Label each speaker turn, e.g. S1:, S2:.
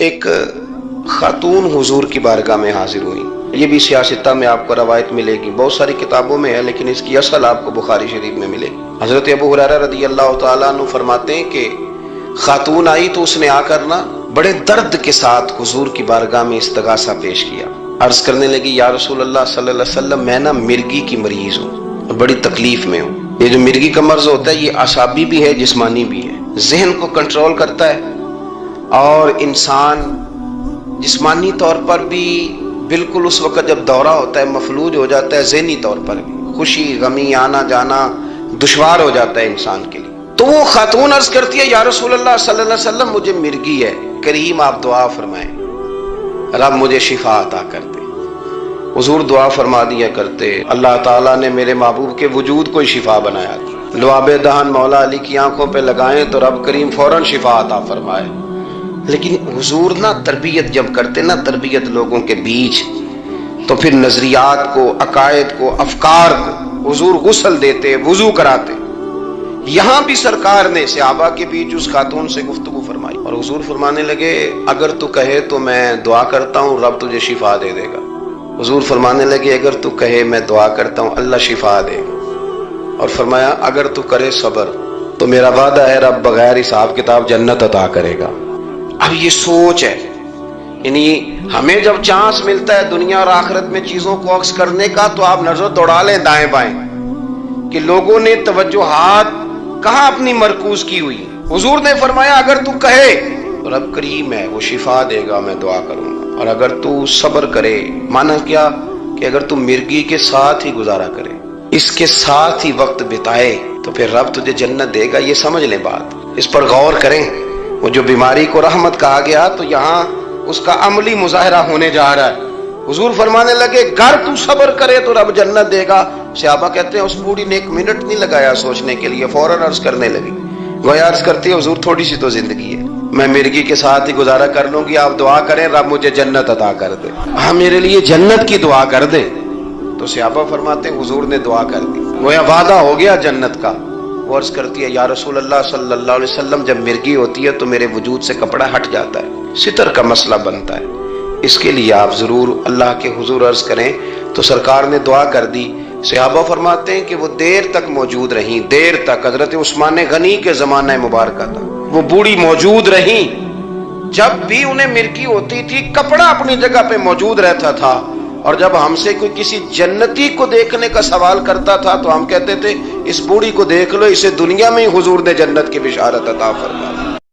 S1: ایک خاتون حضور کی بارگاہ میں حاضر ہوئی. یہ بھی سیاستہ میں آپ کو روایت ملے گی، بہت ساری کتابوں میں ہے لیکن اس کی اصل آپ کو بخاری شریف میں ملے گی. حضرت ابو ہریرہ رضی اللہ تعالیٰ عنہ فرماتے ہیں کہ خاتون آئی تو اس نے آ کر بڑے درد کے ساتھ حضور کی بارگاہ میں استغاثہ پیش کیا. عرض کرنے لگی یا رسول اللہ صلی اللہ علیہ وسلم میں مرگی کی مریض ہوں اور بڑی تکلیف میں ہوں. یہ جو مرگی کا مرض ہوتا ہے یہ اعصابی بھی ہے، جسمانی بھی ہے. ذہن کو کنٹرول کرتا ہے اور انسان جسمانی طور پر بھی بالکل اس وقت جب دورہ ہوتا ہے مفلوج ہو جاتا ہے، ذہنی طور پر بھی خوشی غمی آنا جانا دشوار ہو جاتا ہے انسان کے لیے. تو وہ خاتون عرض کرتی ہے یا رسول اللہ صلی اللہ علیہ وسلم مجھے مرگی ہے، کریم آپ دعا فرمائیں رب مجھے شفا عطا کر دے. حضور دعا فرما دیا کرتے، اللہ تعالیٰ نے میرے محبوب کے وجود کو ہی شفا بنایا تھا. لعاب دہن مولا علی کی آنکھوں پہ لگائیں تو رب کریم فوراً شفا عطا فرمائے. لیکن حضور تربیت جب کرتے تربیت لوگوں کے بیچ، تو پھر نظریات کو، عقائد کو، افکار کو حضور غسل دیتے، وضو کراتے. یہاں بھی سرکار نے صحابہ کے بیچ اس خاتون سے گفتگو فرمائی اور حضور فرمانے لگے اگر تو کہے تو میں دعا کرتا ہوں رب تجھے شفا دے دے گا. حضور فرمانے لگے اگر تو کہے میں دعا کرتا ہوں اللہ شفا دے گا. اور فرمایا اگر تو کرے صبر تو میرا وعدہ ہے رب بغیر حساب کتاب جنت عطا کرے گا. اب یہ سوچ ہے، یعنی ہمیں جب چانس ملتا ہے دنیا اور آخرت میں چیزوں کو عکس کرنے کا تو آپ نظر دوڑا لیں دائیں بائیں کہ لوگوں نے توجہات کہاں اپنی مرکوز کی ہوئی. حضور نے فرمایا اگر تو کہے رب کریم ہے وہ شفا دے گا، میں دعا کروں گا. اور اگر تو صبر کرے، مانا کیا کہ اگر تو مرگی کے ساتھ ہی گزارا کرے، اس کے ساتھ ہی وقت بتائے تو پھر رب تجھے جنت دے گا. یہ سمجھ لیں بات، اس پر غور کریں. وہ جو بیماری کو رحمت کہا گیا تو یہاں اس کا عملی مظاہرہ ہونے جا رہا ہے. حضور فرمانے لگے گر تو صبر کرے تو رب جنت دے گا. صحابہ کہتے ہیں اس بوڑھی نے 1 منٹ نہیں لگایا سوچنے کے لیے، فوراً عرض کرنے لگی. گویا عرض کرتی ہے حضور تھوڑی سی تو زندگی ہے، میں مرگی کے ساتھ ہی گزارا کر لوں گی، آپ دعا کریں رب مجھے جنت عطا کر دے، ہاں میرے لیے جنت کی دعا کر دے. تو صحابہ فرماتے ہیں حضور نے دعا کر دی، گویا وعدہ ہو گیا جنت کا. وہ عرض کرتی ہے یا رسول اللہ صلی اللہ علیہ وسلم جب مرگی ہوتی ہے تو میرے وجود سے کپڑا ہٹ جاتا ہے، ستر کا مسئلہ بنتا ہے، اس کے لیے آپ ضرور اللہ کے حضور عرض کریں. تو سرکار نے دعا کر دی. صحابہ فرماتے ہیں کہ وہ دیر تک موجود رہیں، دیر تک. حضرت عثمان غنی کے زمانہ مبارکہ تھا وہ بوڑھی موجود رہیں. جب بھی انہیں مرگی ہوتی تھی کپڑا اپنی جگہ پہ موجود رہتا تھا. اور جب ہم سے کوئی کسی جنتی کو دیکھنے کا سوال کرتا تھا تو ہم کہتے تھے اس بوڑھی کو دیکھ لو، اسے دنیا میں ہی حضور نے جنت کی بشارت عطا فرما.